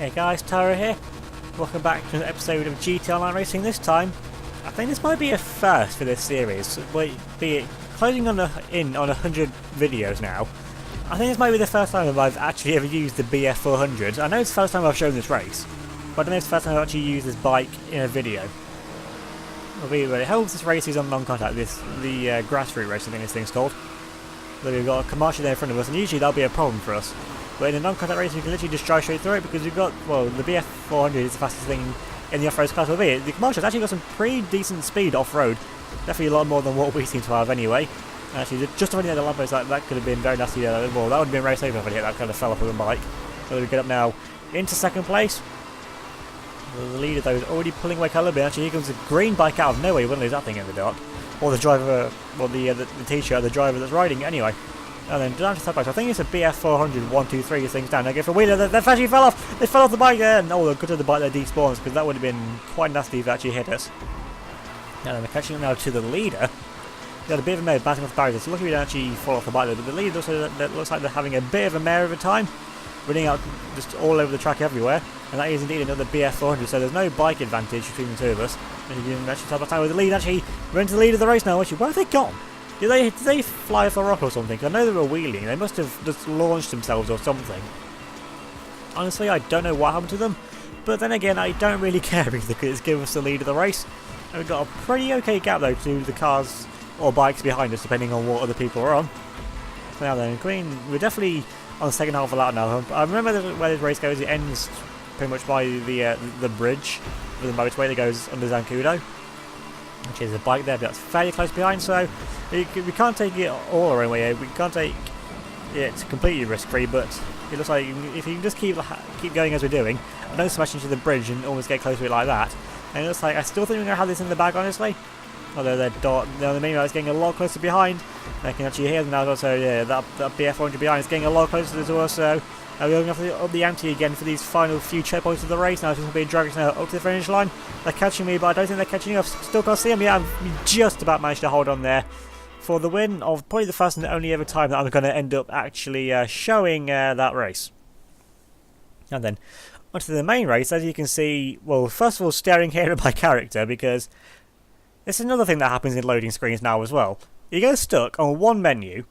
Hey guys, Tara here. Welcome back to an episode of GT Online Racing. This time, I think this might be a first for this series. Be it closing on 100 videos now. I think this might be the first time I've actually ever used the BF400. I know it's the first time I've shown this race, but I don't know if it's the first time I've actually used this bike in a video. It helps this race is on non-contact, the grassroots race, I think this thing's called. So we've got a Comanche there in front of us, and usually that'll be a problem for us. But in a non-contact race, you can literally just drive straight through it because we've got, well, the BF400 is the fastest thing in the off-road class. The Comanche's actually got some pretty decent speed off-road. Definitely a lot more than what we seem to have anyway. Actually, just when you had the lamppost, that could have been very nasty. Well, that would have been race over if I hit that kind of fell off of the bike. So we get up now into second place. The leader, though, is already pulling away a little bit. Actually, here comes a green bike out of nowhere. You wouldn't lose that thing in the dark. Or the driver, well, the t-shirt, the driver that's riding it anyway. And then down to third place. I think it's a BF400 1, 2, 3 things down. They go for a wheeler. They actually fell off. They fell off the bike there. And oh, good to the bike that despawns because that would have been quite nasty if they actually hit us. And then they're catching up now to the leader. They had a bit of a mare bouncing off the barriers. So luckily we didn't actually fall off the bike there. But the leader also looks like they're having a bit of a mare of a time, running out just all over the track everywhere. And that is indeed another BF400. So there's no bike advantage between the two of us. And you can actually tell by the time with the lead actually run to the lead of the race now. Actually, where have they gone? Did they fly off a rock or something? I know they were wheeling. They must have just launched themselves or something. Honestly, I don't know what happened to them. But then again, I don't really care because it's given us the lead of the race. And we've got a pretty okay gap though to the cars or bikes behind us, depending on what other people are on. So now then, we're definitely on the second half of the lap now. I remember where this race goes. It ends pretty much by the bridge with the motorway that goes under Zancudo, which is a bike there, but that's fairly close behind. So we can't take it all our own way here. We can't take it completely risk-free, but it looks like if you can just keep going as we're doing, and don't smash into the bridge and almost get close to it like that. And it looks like I still think we're going to have this in the bag, honestly. Although the main route is getting a lot closer behind. I can actually hear them now. So yeah, that BF400 behind is getting a lot closer to us. So we're going to have to up the ante again for these final few checkpoints of the race. Now it's going to be dragging now up to the finish line. They're catching me, but I don't think they're catching up. Still can't see them. Yeah, I've just about managed to hold on there for the win of probably the first and only ever time that I'm going to end up actually showing that race. And then onto the main race, as you can see, well, first of all, staring here at my character because it's another thing that happens in loading screens now as well. You get stuck on one menu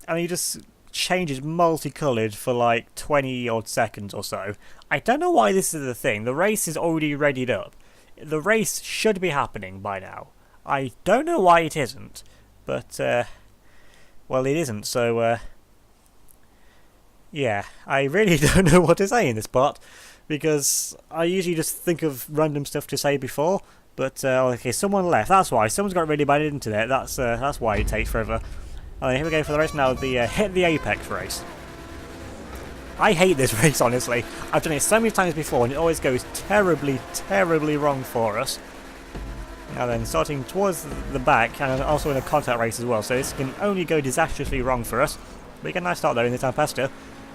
and you just changes multicoloured for like 20 odd seconds or so. I don't know why this is the thing. The race is already readied up. The race should be happening by now. I don't know why it isn't, but well, it isn't. So yeah, I really don't know what to say in this part because I usually just think of random stuff to say before. But okay, someone left. That's why. Someone's got really bad internet. That's why it takes forever. Here we go for the race now. The hit the apex race. I hate this race, honestly. I've done it so many times before, and it always goes terribly, terribly wrong for us. Now then, starting towards the back, and also in a contact race as well. So this can only go disastrously wrong for us. We get a nice start though in the Tempesta.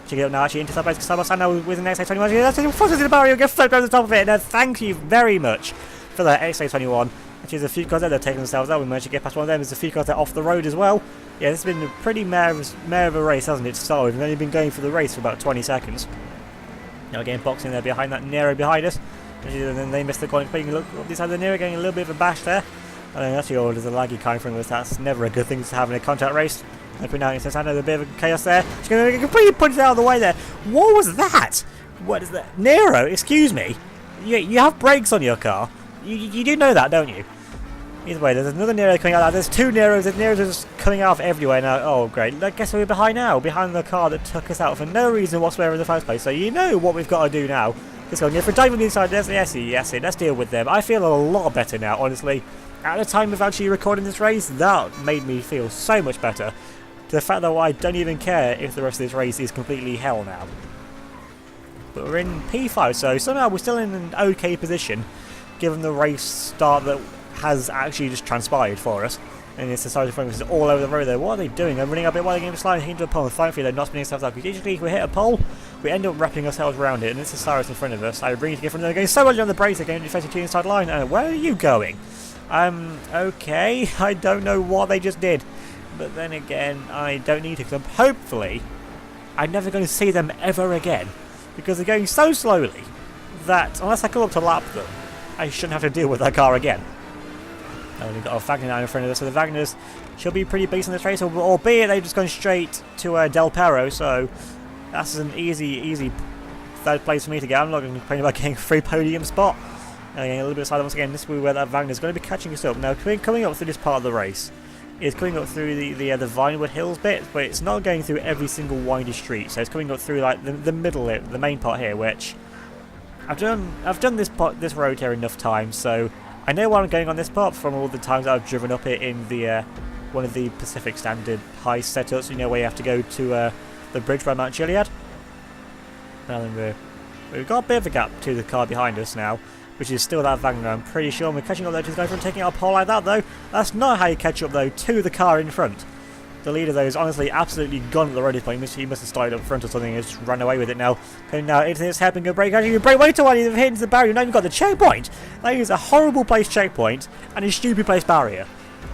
Check it out now. Actually, into side by side now with an XA21. That's forces the barrier. Get flipped over the top of it. And thank you very much for that XA21. Actually, there's a few cars there that are taking themselves out. We managed to get past one of them. There's a few cars that are off the road as well. Yeah, this has been a pretty mare of a race, hasn't it, to start with? We've only been going for the race for about 20 seconds. Now again, boxing there behind that Nero behind us. And then they missed the corner. Look, this side of the Nero getting a little bit of a bash there. And then actually, oh, there's a laggy car in front of us. That's never a good thing to have in a contact race. Hoping now it's a bit of chaos there. She's going to completely punch it out of the way there. What was that? What is that? Nero, excuse me. You have brakes on your car. You do know that, don't you? Either way, there's another Nero coming out. There's two Neros. The Neros are just coming out of everywhere now. Oh, great. Guess who we're behind now? Behind the car that took us out for no reason whatsoever in the first place. So you know what we've got to do now. Let's go. If we're diving inside, yes, let's deal with them. I feel a lot better now, honestly. At the time of actually recording this race, that made me feel so much better. To the fact that I don't even care if the rest of this race is completely hell now. But we're in P5, so somehow we're still in an okay position, given the race start that has actually just transpired for us. And it's decided to focus all over the road there. What are they doing? They're running up it while they're getting sliding into a pole. And thankfully they're not spinning themselves out. Because usually if we hit a pole, we end up wrapping ourselves around it. And it's Cyrus in front of us. I bring it to get from there. Going so much on the brakes again, defending to the inside line. And where are you going? Okay. I don't know what they just did. But then again, I don't need to. Because hopefully, I'm never going to see them ever again. because they're going so slowly that unless I come up to lap them, I shouldn't have to deal with that car again. And we've got a Wagner now in front of us, so the Wagners should be pretty beast in this race, albeit they've just gone straight to Del Perro, so that's an easy third place for me to get. I'm not going to complain about getting a free podium spot. Getting a little bit silent once again. This will be where that Wagner's going to be catching us up. Now, coming up through this part of the race is coming up through the Vinewood Hills bit, but it's not going through every single windy street. So it's coming up through like the middle, the main part here, which I've done this road here enough times, so I know where I'm going on this part from all the times I've driven up it in the one of the Pacific Standard high setups. You know where you have to go to the bridge by Mount Chiliad. Now then we've got a bit of a gap to the car behind us now, which is still that Wagner. I'm pretty sure we're catching up though to the guy from taking out a pole like that though. That's not how you catch up though to the car in front. The leader though is honestly absolutely gone at the ready point. He must have started up front or something and just run away with it now. Okay, now into this hairpin, go brake. Actually, you brake way too hard. You've hit into the barrier. You've not even got the checkpoint. That is a horrible placed checkpoint and a stupid placed barrier.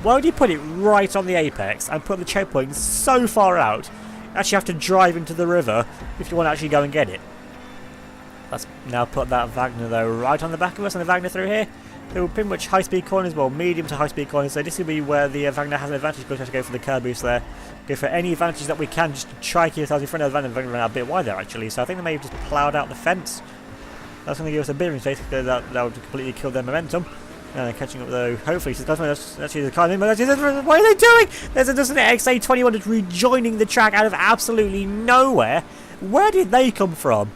Why would you put it right on the apex and put the checkpoint so far out? You actually have to drive into the river if you want to actually go and get it. Let's now put that Wagner though right on the back of us, and the Wagner through here. They were pretty much high-speed corners, well, medium to high-speed corners, so this will be where the Wagner has an advantage, because we have to go for the curb boost there. Go for any advantage that we can, just to try to keep ourselves in front of the Wagner. Ran out a bit wide there, actually, so I think they may have just ploughed out the fence. That's going to give us a bit of space, because that would completely kill their momentum. Now they're catching up, though, hopefully, so that's actually the car, but what are they doing? There's an XA21 that's rejoining the track out of absolutely nowhere. Where did they come from?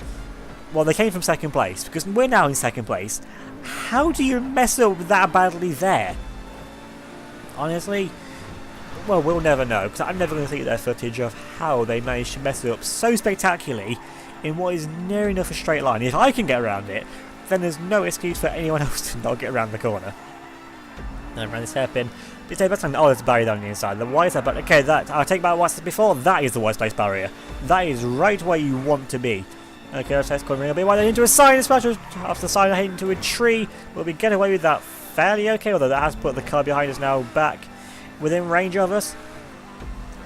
Well, they came from second place, because we're now in second place. How do you mess up that badly there? Honestly, well, we'll never know, because I'm never going to see their footage of how they managed to mess it up so spectacularly in what is near enough a straight line. If I can get around it, then there's no excuse for anyone else to not get around the corner. And around this hairpin. Oh, there's a barrier down the inside. Why is that? But okay, I'll take back what I said before. That is the worst place barrier. That is right where you want to be. Okay, let's cornering a bit wider into a sign. After the sign, I hit into a tree. Will we get away with that fairly okay? Although that has put the car behind us now back within range of us.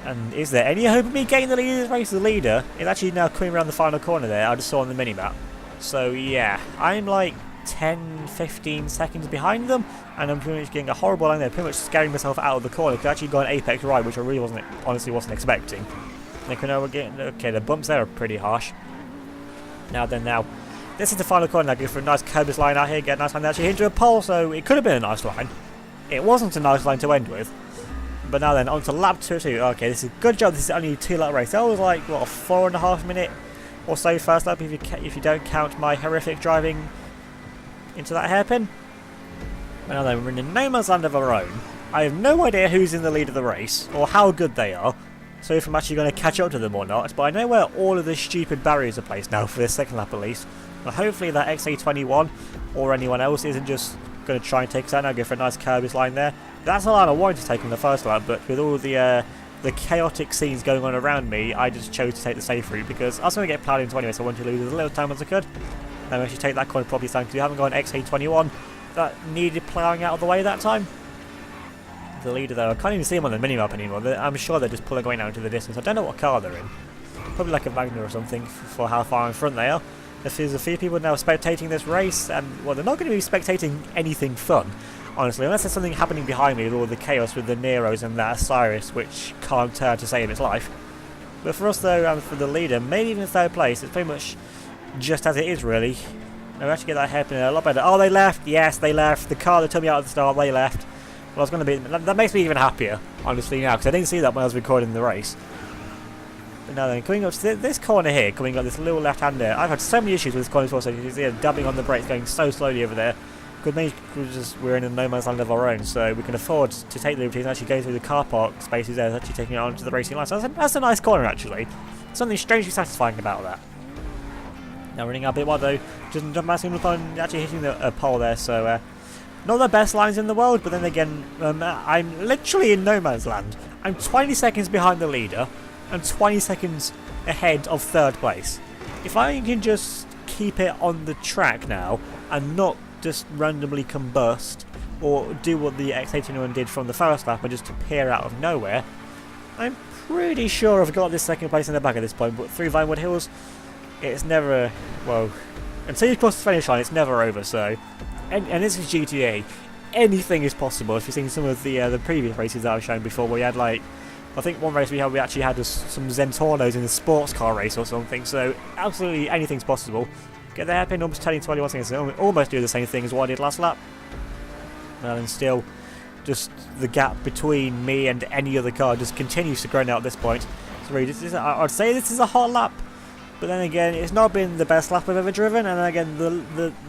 And is there any hope of me getting the lead of this race? The leader is actually now coming around the final corner there. I just saw on the minimap. So yeah, I'm like 10-15 seconds behind them, and I'm pretty much getting a horrible line there. Pretty much scaring myself out of the corner. Could actually go an apex right, which I really honestly wasn't expecting. Okay, the bumps there are pretty harsh. Now, this is the final corner. Now go for a nice curved line out here, get a nice line actually into a pole, so it could have been a nice line. It wasn't a nice line to end with. But now then, on to lap 2. Okay, this is a good job. This is only a 2-lap race. That was like, what, a 4.5 minute or so first lap if you don't count my horrific driving into that hairpin. But now then, we're in no man's land of our own. I have no idea who's in the lead of the race, or how good they are. So if I'm actually going to catch up to them or not, but I know where all of the stupid barriers are placed now for this second lap at least. But hopefully that XA21 or anyone else isn't just going to try and take us out now. Go for a nice curved line there. That's a line I wanted to take on the first lap, but with all the chaotic scenes going on around me, I just chose to take the safe route because I was going to get plowed into anyway, so I wanted to lose as little time as I could. Then we actually take that corner properly because we haven't got an XA21 that needed ploughing out of the way that time. The leader though, I can't even see him on the minimap anymore. I'm sure they're just pulling going out into the distance. I don't know what car they're in. Probably like a Wagner or something for how far in front they are. There's a few people now spectating this race, and well, they're not going to be spectating anything fun, honestly, unless there's something happening behind me with all the chaos with the Neros and that Osiris, which can't turn to save its life. But for us though, and for the leader, maybe even in third place, it's pretty much just as it is really. I'll actually get that hairpin a lot better. Oh, they left! Yes, they left. The car that took me out at the start, they left. Well, I was going to be. That makes me even happier, honestly, now, because I didn't see that when I was recording the race. But now then, coming up to this corner here, coming up this little left-hander, I've had so many issues with this corner before, so you can see it dabbing on the brakes, going so slowly over there. Good thing we're in a no man's land of our own, so we can afford to take the liberties and actually go through the car park spaces there, actually taking it onto the racing line. So that's a nice corner, actually. Something strangely satisfying about that. Now running out a bit wide though, just massing upon actually hitting a pole there, so not the best lines in the world, but then again, I'm literally in no man's land. I'm 20 seconds behind the leader, and 20 seconds ahead of third place. If I can just keep it on the track now, and not just randomly combust, or do what the X81 did from the first lap and just appear out of nowhere, I'm pretty sure I've got this second place in the back at this point, but through Vinewood Hills, it's never, well, until you cross the finish line, it's never over. So, and this is GTA. Anything is possible. If you've seen some of the previous races that I've shown before, where we had like, I think one race we actually had some Zentornos in a sports car race or something. So absolutely anything's possible. Get the hairpin, almost turning 21 seconds. Almost do the same thing as what I did last lap. And still, just the gap between me and any other car just continues to grow now at this point. So really, I'd say this is a hot lap. But then again, it's not been the best lap I've ever driven. And then again,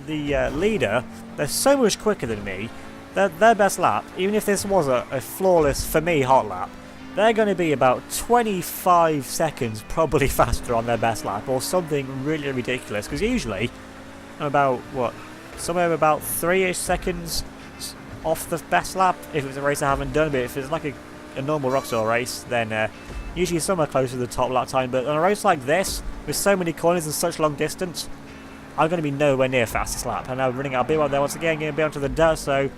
the leader, they're so much quicker than me. Their best lap, even if this was a flawless, for me, hot lap, they're going to be about 25 seconds probably faster on their best lap, or something really ridiculous. Because usually, I'm about, what, somewhere about 3-ish seconds off the best lap, if it's a race I haven't done. But if it's like a normal Rockstar race, then usually somewhere close to the top lap time. But on a race like this, with so many corners and such long distance, I'm going to be nowhere near fastest lap. And I'm running out of beer out there once again, getting a bit onto the dirt, so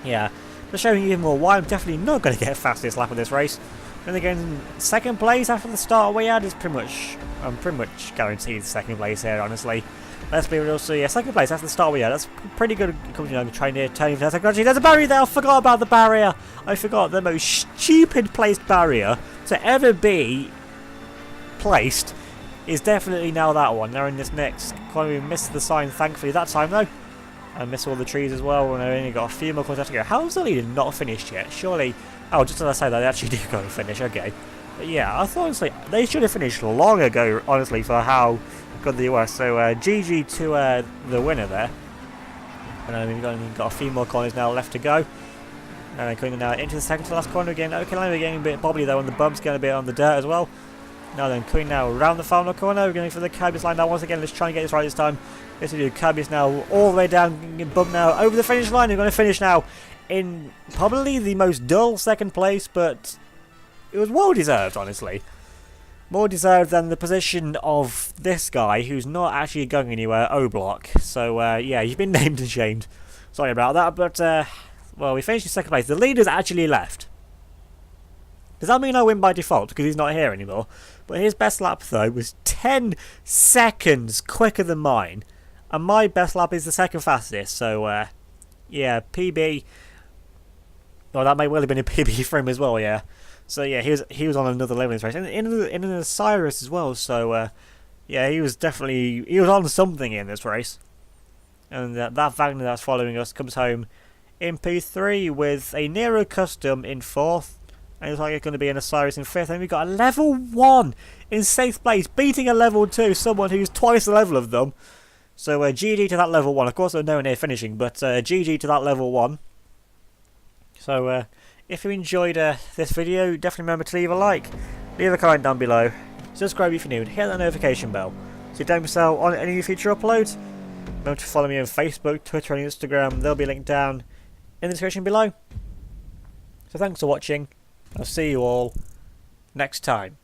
yeah. Just showing you even more why I'm definitely not going to get fastest lap of this race. And again, second place after the start we had is I'm pretty much guaranteed second place here, honestly. Let's be real, so yeah, second place after the start we had. That's pretty good. I'm trying to turn into technology. There's a barrier there. I forgot about the barrier. I forgot the most stupid placed barrier to ever be placed is definitely now that one. Now in this next corner, we missed the sign thankfully that time though. I missed all the trees as well, and I only got a few more corners left to go. How is the leader not finished yet? Surely, oh, just as I say that, they actually did go and finish, okay. But yeah, I thought honestly, they should have finished long ago, honestly, for how good they were. So, GG to the winner there. And we've got a few more corners now left to go. And then coming now into the second to last corner again. Okay, we're getting a bit bobbly though, and the bumps getting a bit on the dirt as well. Now then, coming now around the final corner, we're going for the Kirby's line now once again. Let's try and get this right this time. Yes, we do. Kirby's now all the way down, bump now over the finish line. We're going to finish now in probably the most dull second place, but it was well deserved, honestly. More deserved than the position of this guy, who's not actually going anywhere, O-Block. So, yeah, you've been named and shamed. Sorry about that, but, well, we finished in second place. The leader's actually left. Does that mean I win by default, because he's not here anymore? But his best lap, though, was 10 seconds quicker than mine. And my best lap is the second fastest, so, yeah, PB. Well, that may well have been a PB for him as well, yeah. So, yeah, he was on another level in this race. And in an Osiris as well, so, yeah, he was on something in this race. And that Wagner that's following us comes home in P3 with a Nero Custom in 4th. And it's like it's going to be an Osiris in 5th. And we've got a level 1 in 6th place, beating a level 2, someone who's twice the level of them. So GG to that level 1. Of course, I'm nowhere near finishing, but GG to that level 1. So if you enjoyed this video, definitely remember to leave a like, leave a comment down below, subscribe if you're new, and hit that notification bell so you don't miss out on any future uploads. Remember to follow me on Facebook, Twitter, and Instagram. They'll be linked down in the description below. So thanks for watching. I'll see you all next time.